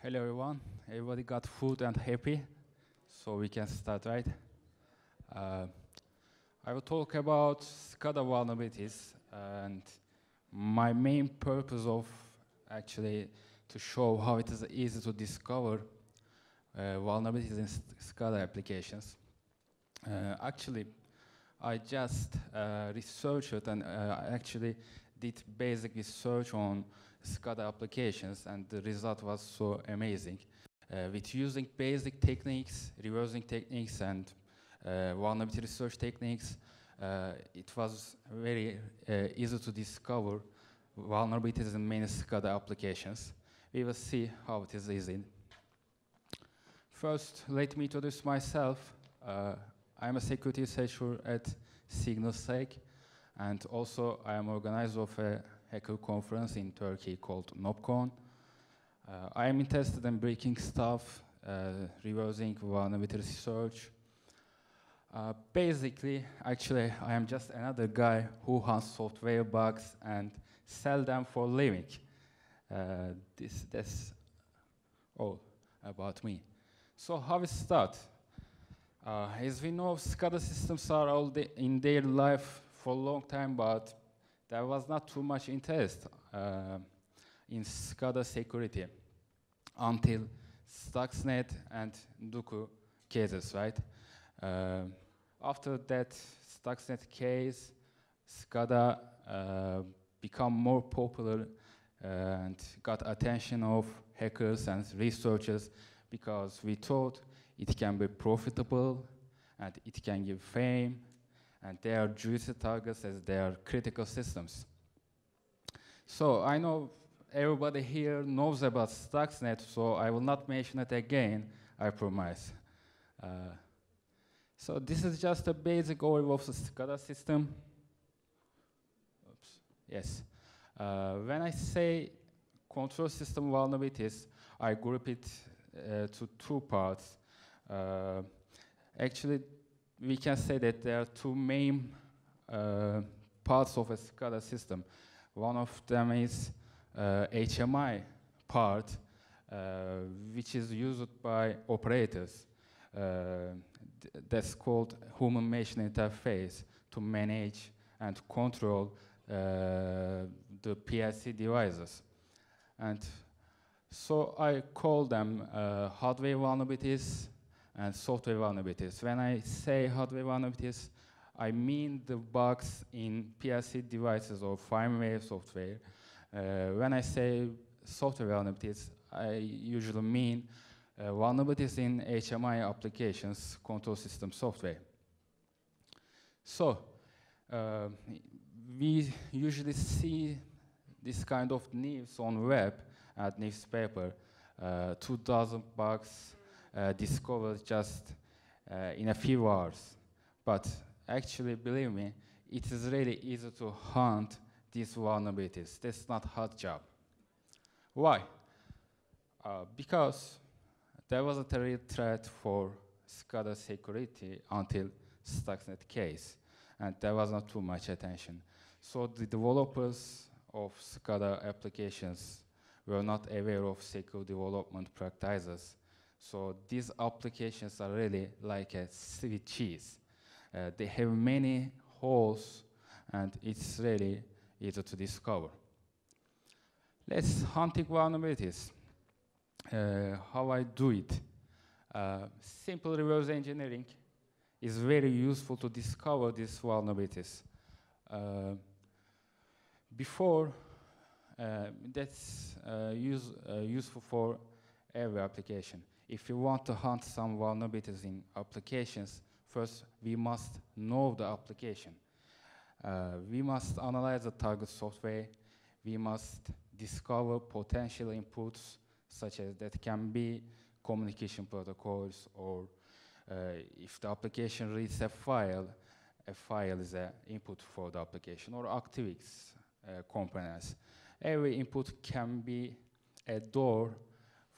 Hello everyone. Everybody got food and happy, so we can start, right? I will talk about SCADA vulnerabilities, and my main purpose of actually to show how it is easy to discover vulnerabilities in SCADA applications. Actually, I just researched and actually did basic research on SCADA applications, and the result was so amazing. With using basic techniques, reversing techniques, and vulnerability research techniques, it was very easy to discover vulnerabilities in many SCADA applications. We will see how it is easy. First, let me introduce myself. I'm a security researcher at SignalSec, and also I am organizer of a hacker conference in Turkey called NobCon. I am interested in breaking stuff, reversing vulnerability research. Basically, actually, I am just another guy who hunts software bugs and sell them for a living. That's all about me. So how it start? As we know, SCADA systems are all in their life for a long time, but there was not too much interest in SCADA security until Stuxnet and Duku cases, right? After that Stuxnet case, SCADA become more popular and got attention of hackers and researchers because we thought it can be profitable and it can give fame, and they are juicy targets as they are critical systems. So I know everybody here knows about Stuxnet, so I will not mention it again, I promise. So this is just a basic overview of the SCADA system. Oops. Yes. When I say control system vulnerabilities, I group it to two parts. Actually, we can say that there are two main parts of a SCADA system. One of them is HMI part, which is used by operators. That's called human machine interface to manage and control the PLC devices. And so I call them hardware vulnerabilities and software vulnerabilities. When I say hardware vulnerabilities, I mean the bugs in PLC devices or firmware software. When I say software vulnerabilities, I usually mean vulnerabilities in HMI applications, control system software. So we usually see this kind of news on web and newspaper, 2,000 bugs discovered just in a few hours. But actually, believe me, it is really easy to hunt these vulnerabilities. That's not a hard job. Why? Because there wasn't a real threat for SCADA security until Stuxnet case, and there was not too much attention. So the developers of SCADA applications were not aware of secure development practices. So these applications are really like a sweet cheese. They have many holes, and it's really easy to discover. Let's hunting vulnerabilities. How I do it. Simple reverse engineering is very useful to discover these vulnerabilities. Before, that's useful for every application. If you want to hunt some vulnerabilities in applications, first we must know the application. We must analyze the target software. We must discover potential inputs, such as that can be communication protocols, or if the application reads a file is an input for the application, or ActiveX components. Every input can be a door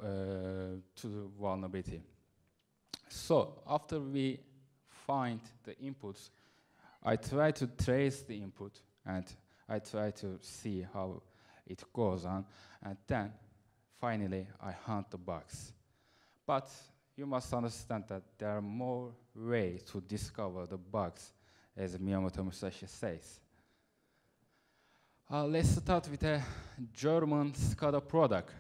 to the vulnerability. So after we find the inputs, I try to trace the input, and I try to see how it goes on, and then finally I hunt the bugs. But you must understand that there are more ways to discover the bugs, as Miyamoto Musashi says. Let's start with a German SCADA product.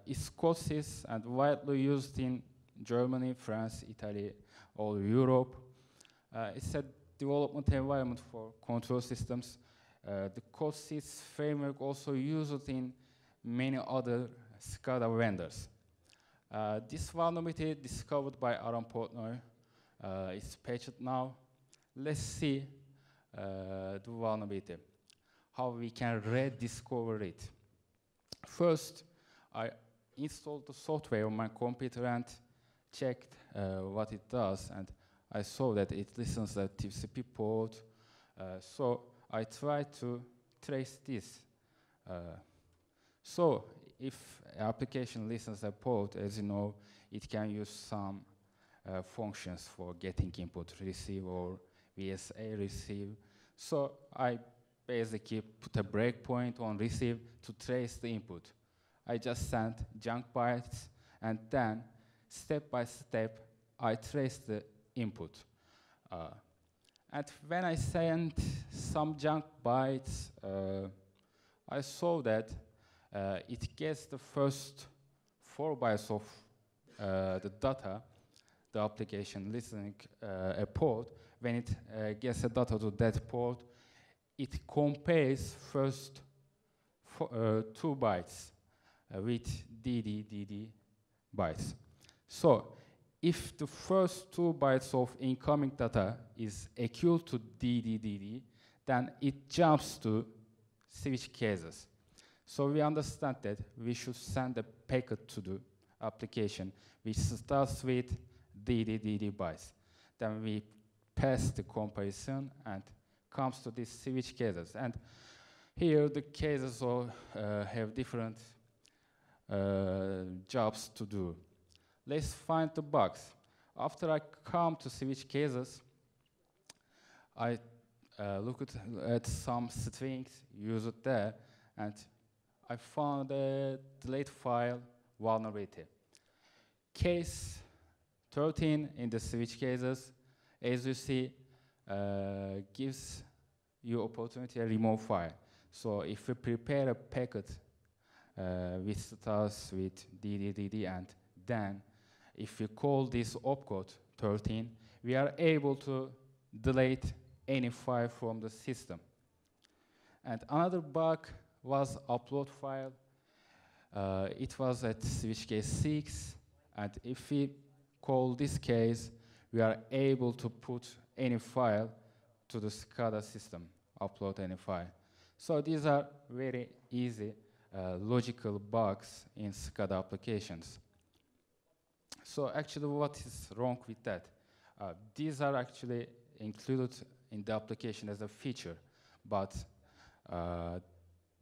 It's CoDeSys and widely used in Germany, France, Italy, all Europe. It's a development environment for control systems. The CoDeSys framework also used in many other SCADA vendors. This vulnerability discovered by Aaron Portnoy is patched now. Let's see the vulnerability, how we can rediscover it. First, I installed the software on my computer and checked what it does, and I saw that it listens at TCP port. So I tried to trace this. So if application listens a port, as you know, it can use some functions for getting input receive or VSA receive. So I basically put a breakpoint on receive to trace the input. I just sent junk bytes, and then step by step, I traced the input. And when I sent some junk bytes, I saw that it gets the first 4 bytes of the data, the application listening a port. When it gets the data to that port, it compares first 2 bytes with DD bytes. So if the first 2 bytes of incoming data is equal to DD, then it jumps to switch cases. So we understand that we should send a packet to the application which starts with DD bytes. Then we pass the comparison and comes to these switch cases. And here the cases all have different jobs to do. Let's find the bugs. After I come to switch cases, I look at some strings used there, and I found a delete file vulnerability. Case 13 in the switch cases, as you see, gives you opportunity to remove file. So if we prepare a packet which starts with DD, and then if we call this opcode 13, we are able to delete any file from the system. And another bug was upload file. It was at switch case 6, and if we call this case, we are able to put any file to the SCADA system, upload any file. So these are very easy logical bugs in SCADA applications. So actually what is wrong with that? These are actually included in the application as a feature, but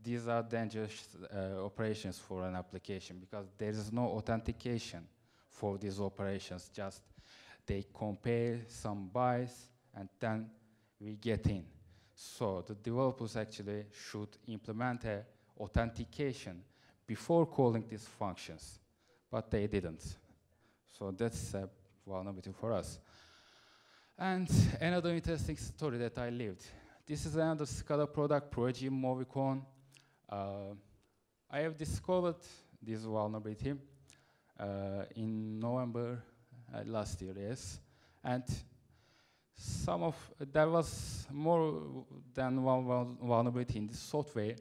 these are dangerous operations for an application because there is no authentication for these operations. Just they compare some bytes and then we get in. So the developers actually should implement a authentication before calling these functions, but they didn't. So that's a vulnerability for us. And another interesting story that I lived. This is another SCADA product, Progy Movicon. I have discovered this vulnerability in November last year, yes. And there was more than one vulnerability in this software,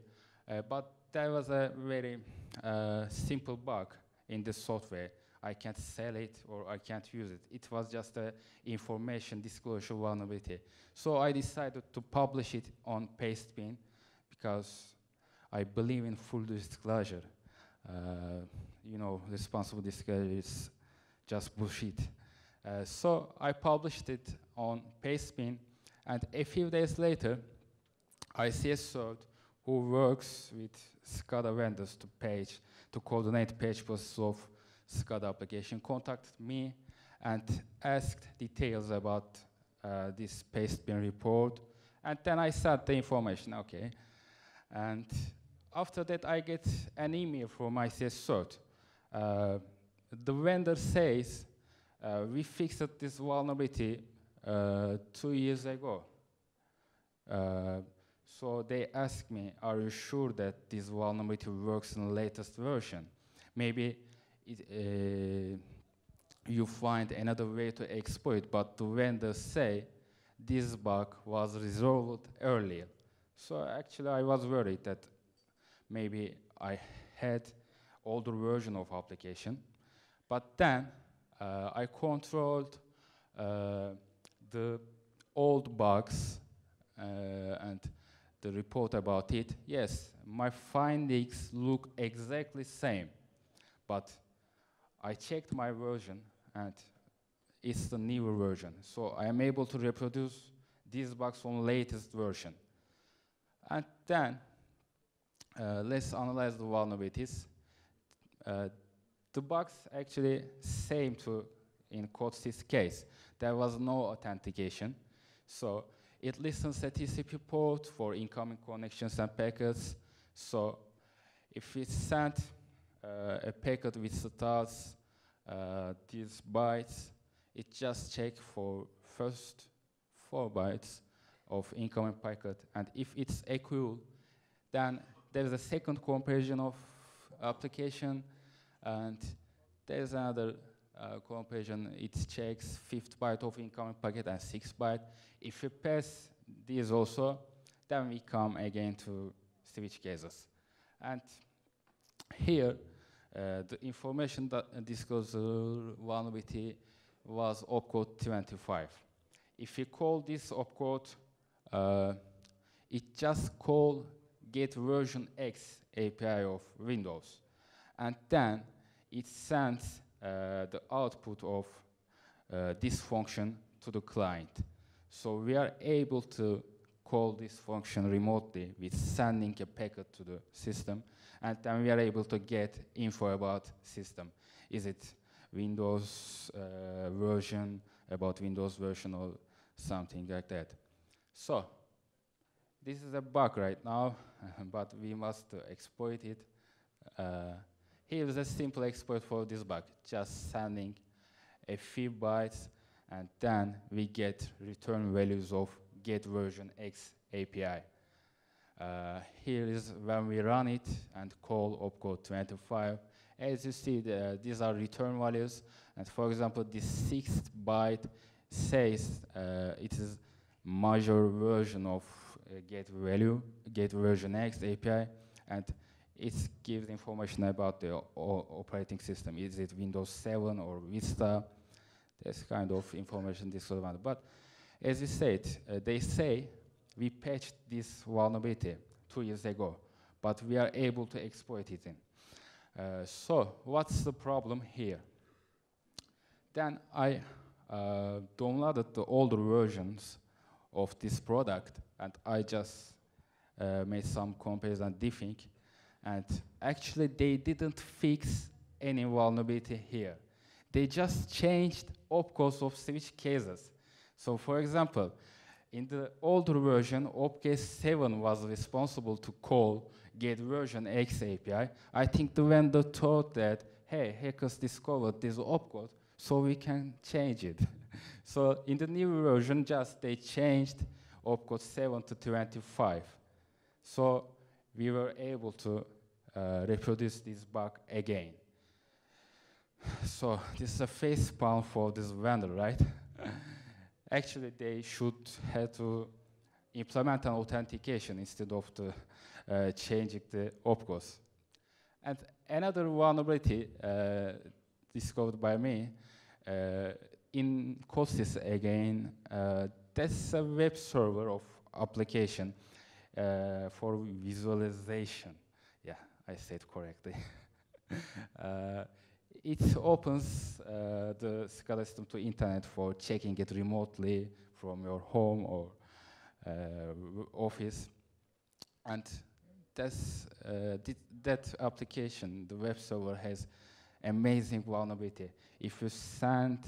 but there was a very simple bug in this software. I can't sell it or I can't use it. It was just an information disclosure vulnerability. So I decided to publish it on Pastebin because I believe in full disclosure. You know, responsible disclosure is just bullshit. So I published it on Pastebin, and a few days later, ICS who works with SCADA vendors to coordinate page process of SCADA application, contacted me and asked details about this Pastebin report, and then I sent the information, okay. And after that, I get an email from ICS CERT. The vendor says, we fixed this vulnerability 2 years ago. So they ask me, are you sure that this vulnerability works in the latest version? Maybe you find another way to exploit, but the vendors say this bug was resolved earlier. So actually I was worried that maybe I had older version of application, but then I controlled the old bugs and the report about it. Yes, my findings look exactly same, but I checked my version and it's the newer version. So I am able to reproduce these bugs on latest version. And then let's analyze the vulnerabilities. The bugs actually same to in CoDeSys case. There was no authentication. So it listens a TCP port for incoming connections and packets. So if it sent a packet which starts these bytes, it just checks for first 4 bytes of incoming packet. And if it's equal, then there's a second comparison of application, and there's another comparison. It checks 5th byte of incoming packet and 6th byte. If we pass these also, then we come again to switch cases. And here, the information that disclosure vulnerability was opcode 25. If you call this opcode, it just call get version X API of Windows. And then it sends the output of this function to the client. So we are able to call this function remotely with sending a packet to the system, and then we are able to get info about system. Is it Windows version, about Windows version or something like that. So this is a bug right now, but we must exploit it. Here is a simple exploit for this bug, just sending a few bytes, and then we get return values of get version X API. Here is when we run it and call opcode 25. As you see, these are return values, and for example, this 6th byte says it is major version of get version X API, and it gives information about the operating system. Is it Windows 7 or Vista? This kind of information this sort of. But as you said, they say we patched this vulnerability 2 years ago, but we are able to exploit it in. So what's the problem here? Then I downloaded the older versions of this product, and I just made some comparison diffing, and actually they didn't fix any vulnerability here. They just changed opcodes of switch cases. So for example, in the older version, opcase 7 was responsible to call get version X API. I think the vendor thought that, hey, hackers discovered this opcode, so we can change it. So in the new version, just they changed opcode 7 to 25. So we were able to reproduce this bug again. So this is a facepalm for this vendor, right? Actually, they should have to implement an authentication instead of the changing the opcodes. And another vulnerability discovered by me in CoDeSys again, that's a web server of application for visualization. Yeah, I said correctly. It opens the SCADA system to internet for checking it remotely from your home or office. And that's, that application, the web server, has amazing vulnerability. If you send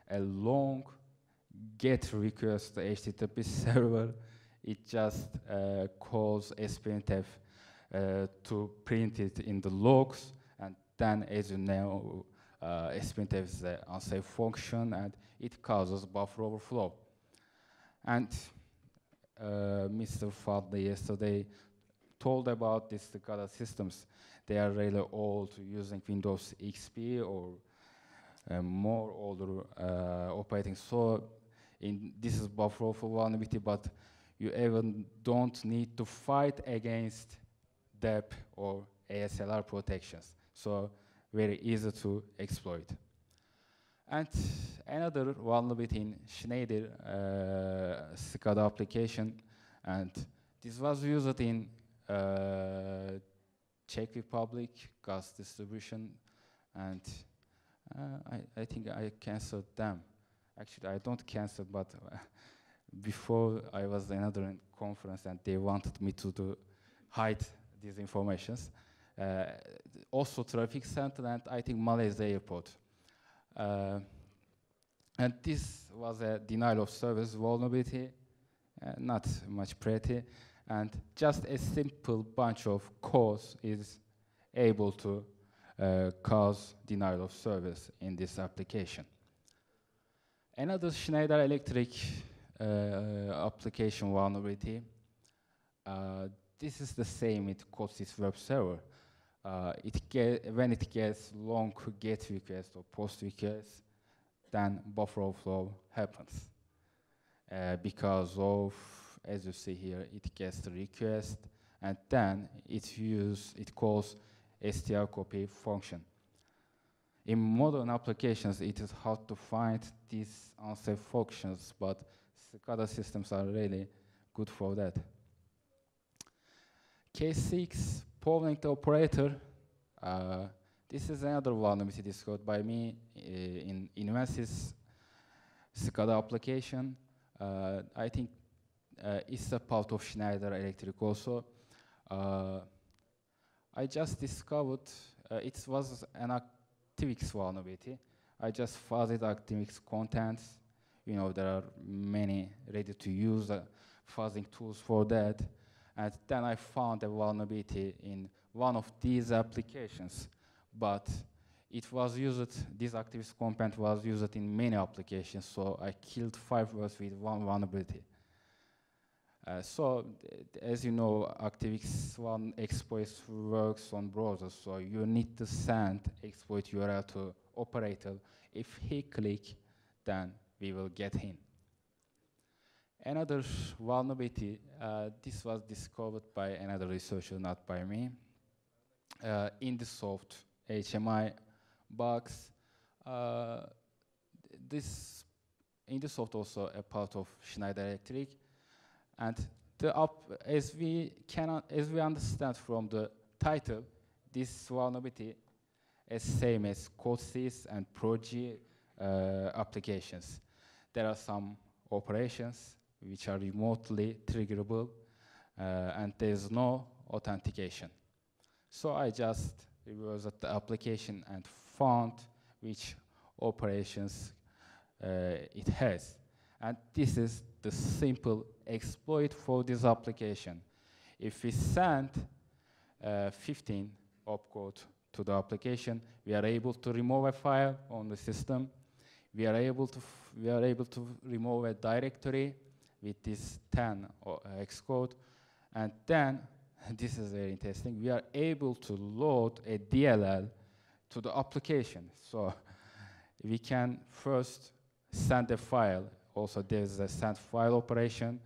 a long GET request to HTTP server, it just calls SPNTF to print it in the logs, and then, as you know, SPNTF is an unsafe function, and it causes buffer overflow. And Mr. Fadley yesterday told about these SCADA systems. They are really old, using Windows XP or more older operating. So this is buffer overflow vulnerability, but you even don't need to fight against DEP or ASLR protections. So very easy to exploit. And another vulnerability in Schneider SCADA application, and this was used in Czech Republic, gas distribution, and I think I canceled them. Actually, I don't cancel, but before I was in another conference and they wanted me to hide these informations. Also traffic center and I think Malaysia airport. And this was a denial of service vulnerability, not much pretty, and just a simple bunch of codes is able to cause denial of service in this application. Another Schneider Electric application vulnerability. This is the same with CoDeSys WebServer. When it gets long GET request or POST request, then buffer overflow happens. Because of, as you see here, it gets the request, and then it calls strcopy function. In modern applications, it is hard to find these unsafe functions, but SCADA systems are really good for that. Case 6, power-linked operator. This is another vulnerability discovered by me in Invensys SCADA application. I think it's a part of Schneider Electric also. I just discovered it was an ActiveX vulnerability. I just fuzzed ActiveX contents. You know, there are many ready-to-use fuzzing tools for that. And then I found a vulnerability in one of these applications. But it was used, this ActiveX component was used in many applications, so I killed 5 birds with one vulnerability. So, as you know, ActiveX one exploit works on browsers, so you need to send exploit URL to operator. If he click, then we will get him. Another vulnerability, this was discovered by another researcher, not by me. In the soft HMI box, this in the soft also a part of Schneider Electric. And as we understand from the title, this vulnerability is same as CoDeSys and ProG applications. There are some operations which are remotely triggerable, and there's no authentication. So I just reversed the application and found which operations it has. And this is the simple exploit for this application. If we send 15 opcode to the application, we are able to remove a file on the system. We are able to remove a directory with this 10 Xcode, and then this is very interesting. We are able to load a DLL to the application. So we can first send a file. Also, there's a send file operation.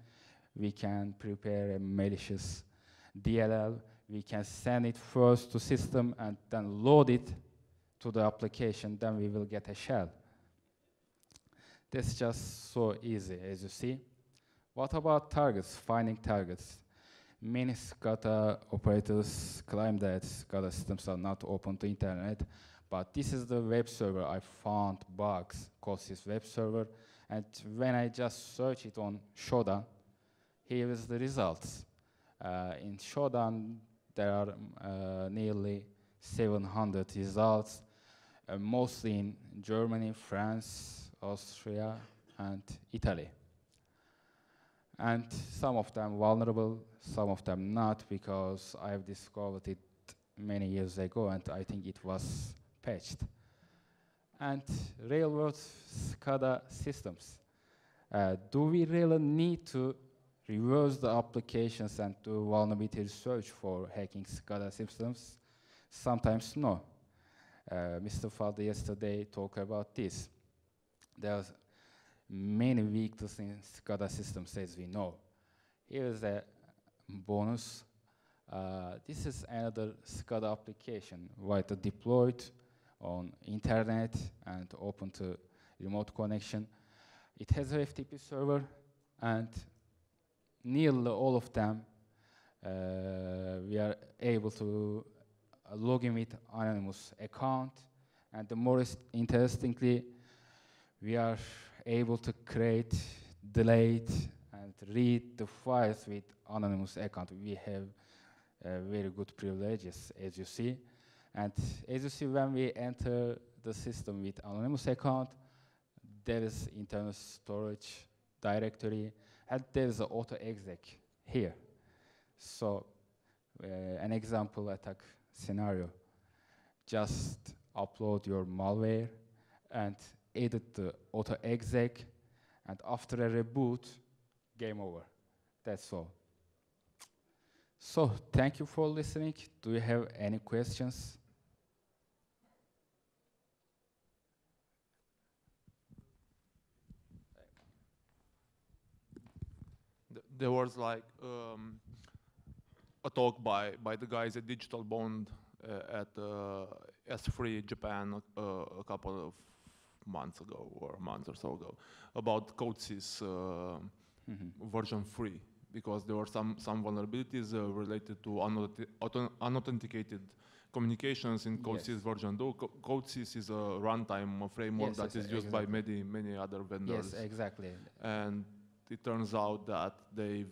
We can prepare a malicious DLL. We can send it first to system and then load it to the application. Then we will get a shell. That's just so easy, as you see. What about targets, finding targets? Many SCADA operators claim that SCADA systems are not open to internet, but this is the web server. I found bugs, CoDeSys web server, and when I just search it on SHODAN, here is the results. In SHODAN, there are nearly 700 results, mostly in Germany, France, Austria, and Italy. And some of them vulnerable, some of them not, because I've discovered it many years ago and I think it was patched. And real-world SCADA systems. Do we really need to reverse the applications and do vulnerability research for hacking SCADA systems? Sometimes no. Mr. Falde yesterday talked about this. There's many weaknesses in SCADA systems, as we know. Here is a bonus. This is another SCADA application, widely deployed on internet and open to remote connection. It has a FTP server, and nearly all of them we are able to log in with anonymous account. And the most interestingly, we are able to create, delete, and read the files with anonymous account. We have very good privileges, as you see. And as you see, when we enter the system with anonymous account, there is internal storage directory, and there is an auto-exec here. So an example attack scenario, just upload your malware and edit the auto-exec, and after a reboot, game over. That's all. So thank you for listening. Do you have any questions? There was like a talk by the guys at Digital Bond at S3 Japan a couple of months ago or a month or so ago about CoDeSys version 3, because there were some vulnerabilities related to unauthenticated communications in CoDeSys version 2. CoDeSys is a runtime framework that is used by many other vendors. Yes, exactly. And it turns out that they've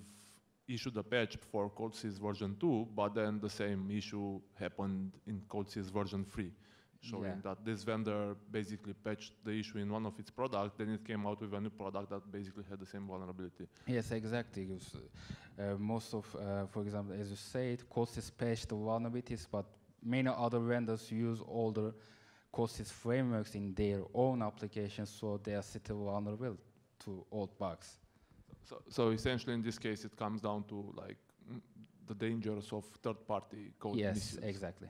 issued a patch for CoDeSys version 2, but then the same issue happened in CoDeSys version 3, showing that this vendor basically patched the issue in one of its products, then it came out with a new product that basically had the same vulnerability. Yes, exactly. Most of, for example, as you said, CoDeSys patched the vulnerabilities, but many other vendors use older CoDeSys frameworks in their own applications, so they are still vulnerable to old bugs. So essentially, in this case, it comes down to like the dangers of third-party code misuse. Yes, exactly.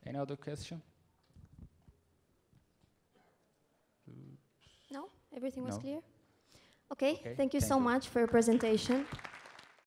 Any other question? No? Everything was clear? Okay, Okay, thank you thank so you. much for your presentation.